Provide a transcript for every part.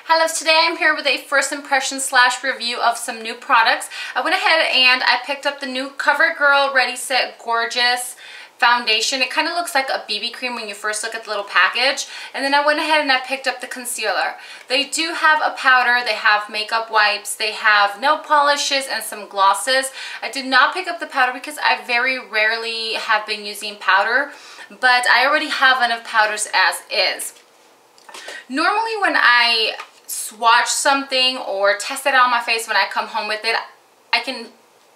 Hello, today I'm here with a first impression / review of some new products. I went ahead and I picked up the new CoverGirl Ready Set Gorgeous foundation. It kind of looks like a BB cream when you first look at the little package. And then I went ahead and I picked up the concealer. They do have a powder, they have makeup wipes, they have nail polishes and some glosses. I did not pick up the powder because I very rarely have been using powder, but I already have enough powders as is. Normally when I swatch something or test it out on my face when I come home with it, I can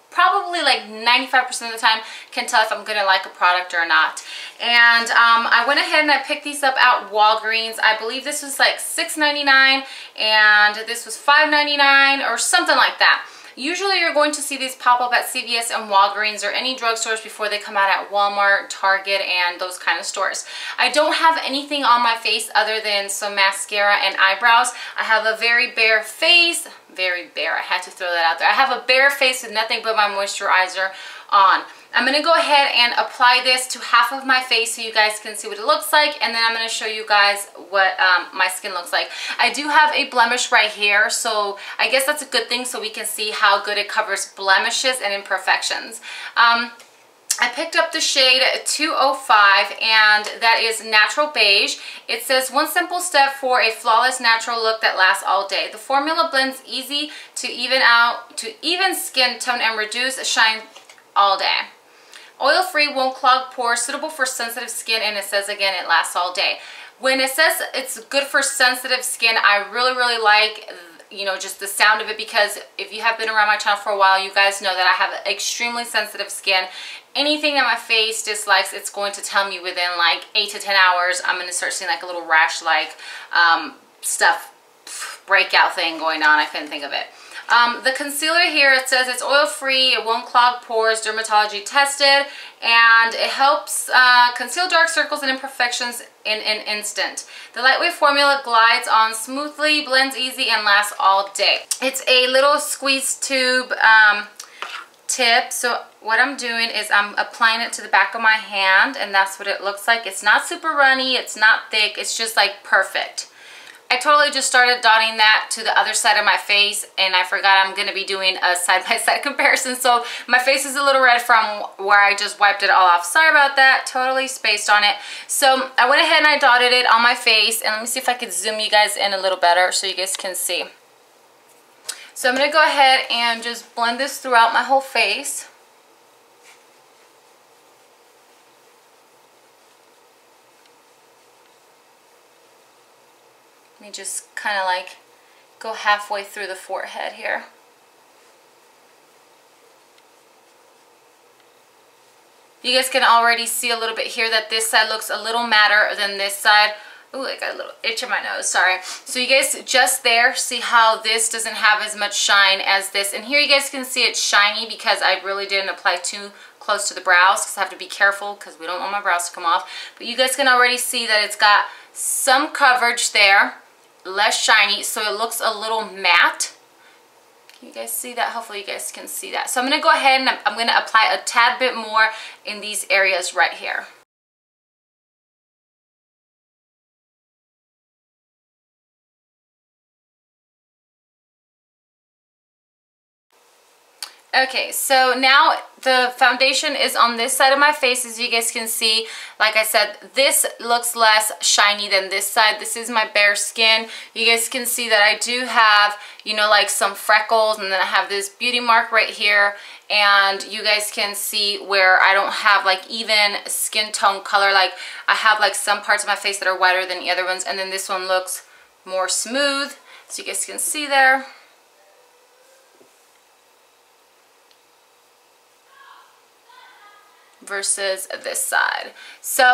probably like 95% of the time can tell if I'm gonna like a product or not. And I went ahead and I picked these up at Walgreens. I believe this was like $6.99 and this was $5.99 or something like that. Usually you're going to see these pop up at CVS and Walgreens or any drugstores before they come out at Walmart, Target, and those kind of stores. I don't have anything on my face other than some mascara and eyebrows. I have a very bare face. Very bare, I had to throw that out there. I have a bare face with nothing but my moisturizer on. I'm going to go ahead and apply this to half of my face so you guys can see what it looks like, and then I'm going to show you guys what my skin looks like. I do have a blemish right here, so I guess that's a good thing so we can see how good it covers blemishes and imperfections. I picked up the shade 205 and that is natural beige. It says one simple step for a flawless natural look that lasts all day. The formula blends easy to even skin tone and reduce shine all day. Oil-free, won't clog pores, suitable for sensitive skin, and it says again it lasts all day. When it says it's good for sensitive skin, I really like, you know, just the sound of it, because if you have been around my channel for a while, you guys know that I have extremely sensitive skin. Anything that my face dislikes, it's going to tell me within like 8 to 10 hours I'm going to start seeing like a little rash like breakout thing going on. I couldn't think of it. The concealer here, it says it's oil-free, it won't clog pores, dermatology tested, and it helps conceal dark circles and imperfections in an instant. The lightweight formula glides on smoothly, blends easy, and lasts all day. It's a little squeeze tube tip, so what I'm doing is I'm applying it to the back of my hand, and that's what it looks like. It's not super runny, it's not thick, it's just like perfect. I totally just started dotting that to the other side of my face, and I forgot I'm going to be doing a side-by-side comparison, so my face is a little red from where I just wiped it all off. Sorry about that, totally spaced on it. So I went ahead and I dotted it on my face, and let me see if I could zoom you guys in a little better so you guys can see. So I'm going to go ahead and just blend this throughout my whole face. Let me just kind of like go halfway through the forehead here. You guys can already see a little bit here that this side looks a little matter than this side. Ooh, I got a little itch in my nose, sorry. So you guys just there see how this doesn't have as much shine as this. And here you guys can see it's shiny because I really didn't apply too close to the brows, because I have to be careful because we don't want my brows to come off. But you guys can already see that it's got some coverage there, less shiny, so it looks a little matte. Can you guys see that? Hopefully you guys can see that. So I'm going to go ahead and I'm going to apply a tad bit more in these areas right here. Okay, so now the foundation is on this side of my face. As you guys can see, like I said, this looks less shiny than this side. This is my bare skin. You guys can see that I do have, you know, like some freckles, and then I have this beauty mark right here, and you guys can see where I don't have like even skin tone color. Like I have like some parts of my face that are whiter than the other ones, and then this one looks more smooth, so you guys can see there. Versus this side. So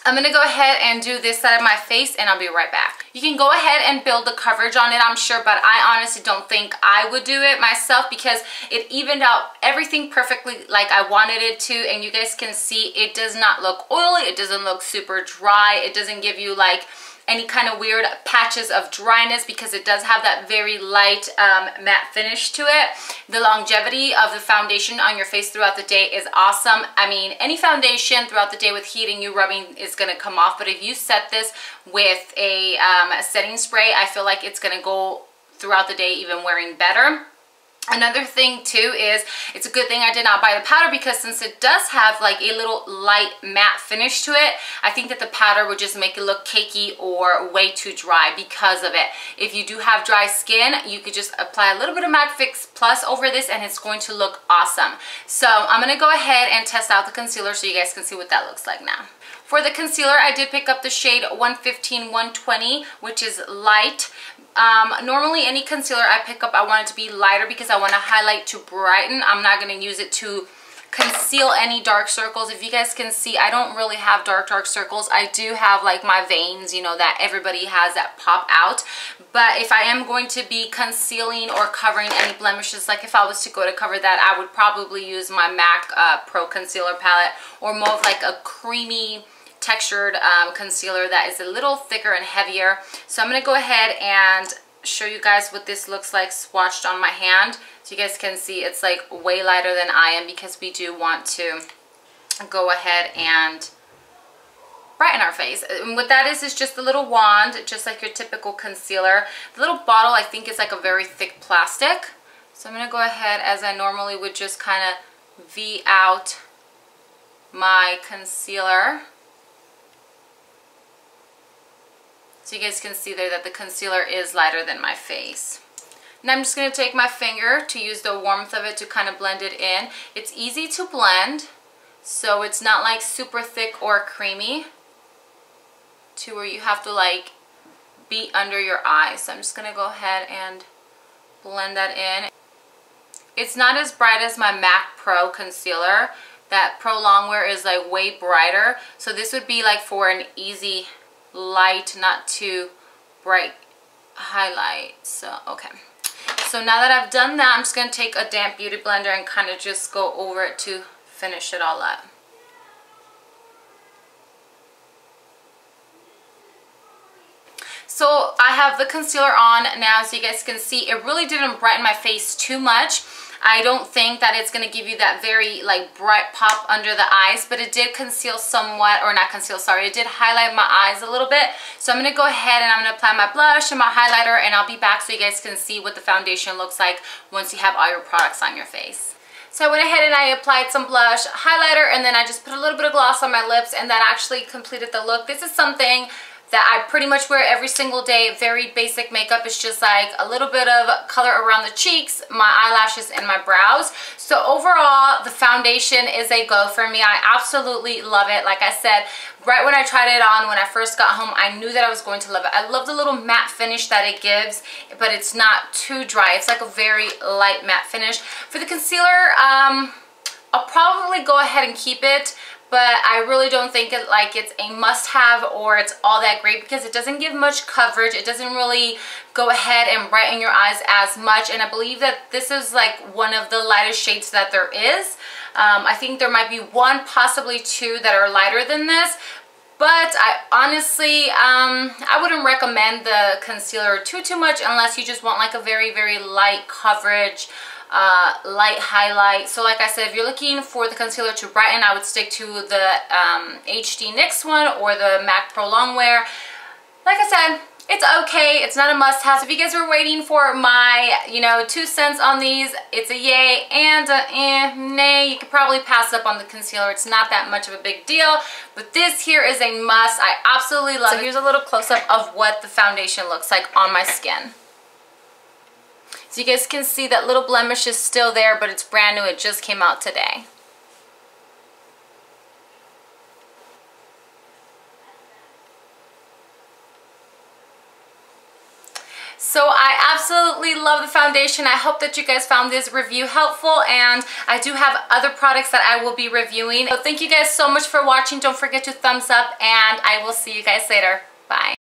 I'm going to go ahead and do this side of my face, and I'll be right back. You can go ahead and build the coverage on it, I'm sure, but I honestly don't think I would do it myself because it evened out everything perfectly like I wanted it to, and you guys can see it does not look oily, it doesn't look super dry, it doesn't give you like any kind of weird patches of dryness, because it does have that very light matte finish to it. The longevity of the foundation on your face throughout the day is awesome. I mean, any foundation throughout the day with heating, you rubbing, is going to come off, but if you set this with a setting spray, I feel like it's going to go throughout the day even wearing better. Another thing too is it's a good thing I did not buy the powder, because since it does have like a little light matte finish to it, I think that the powder would just make it look cakey or way too dry because of it. If you do have dry skin, you could just apply a little bit of Matte Fix Plus over this and it's going to look awesome. So I'm going to go ahead and test out the concealer so you guys can see what that looks like now. For the concealer, I did pick up the shade 115-120, which is light. Normally any concealer I pick up, I want it to be lighter because I want to highlight to brighten. I'm not going to use it to conceal any dark circles. If you guys can see, I don't really have dark circles. I do have like my veins, you know, that everybody has that pop out. But if I am going to be concealing or covering any blemishes, like if I was to go to cover that, I would probably use my MAC Pro Concealer Palette, or more of like a creamy textured concealer that is a little thicker and heavier. So I'm going to go ahead and show you guys what this looks like swatched on my hand, so you guys can see it's like way lighter than I am, because we do want to go ahead and brighten our face. And what that is just a little wand, just like your typical concealer. The little bottle I think is like a very thick plastic. So I'm going to go ahead, as I normally would, just kind of V out my concealer. So you guys can see there that the concealer is lighter than my face. Now I'm just going to take my finger to use the warmth of it to kind of blend it in. It's easy to blend, so it's not like super thick or creamy to where you have to like beat under your eyes. So I'm just going to go ahead and blend that in. It's not as bright as my MAC Pro concealer. That Pro Longwear is like way brighter. So this would be like for an easy light, not too bright highlight. So okay, so now that I've done that, I'm just going to take a damp beauty blender and kind of just go over it to finish it all up. So I have the concealer on now, so you guys can see it really didn't brighten my face too much. I don't think that it's going to give you that very like bright pop under the eyes, but it did conceal somewhat, or not conceal, sorry, it did highlight my eyes a little bit. So I'm going to go ahead and I'm going to apply my blush and my highlighter, and I'll be back so you guys can see what the foundation looks like once you have all your products on your face. So I went ahead and I applied some blush, highlighter, and then I just put a little bit of gloss on my lips, and that actually completed the look. This is something that I pretty much wear every single day. Very basic makeup. It's just like a little bit of color around the cheeks, my eyelashes, and my brows. So overall, the foundation is a go for me. I absolutely love it. Like I said, right when I tried it on, when I first got home, I knew that I was going to love it. I love the little matte finish that it gives, but it's not too dry. It's like a very light matte finish. For the concealer, I'll probably go ahead and keep it, but I really don't think it's a must-have or it's all that great, because it doesn't give much coverage. It doesn't really go ahead and brighten your eyes as much, and I believe that this is like one of the lightest shades that there is. I think there might be one, possibly two, that are lighter than this, but I honestly, I wouldn't recommend the concealer too much unless you just want like a very light coverage, light highlight. So like I said, if you're looking for the concealer to brighten, I would stick to the HD NYX one or the MAC Pro Longwear. Like I said, it's okay. It's not a must-have. So if you guys were waiting for my, 2 cents on these, it's a yay and a nay. You could probably pass up on the concealer. It's not that much of a big deal, but this here is a must. I absolutely love it. So here's a little close-up of what the foundation looks like on my skin. So you guys can see that little blemish is still there, but it's brand new. It just came out today. So I absolutely love the foundation. I hope that you guys found this review helpful, and I do have other products that I will be reviewing. So thank you guys so much for watching. Don't forget to thumbs up, and I will see you guys later. Bye.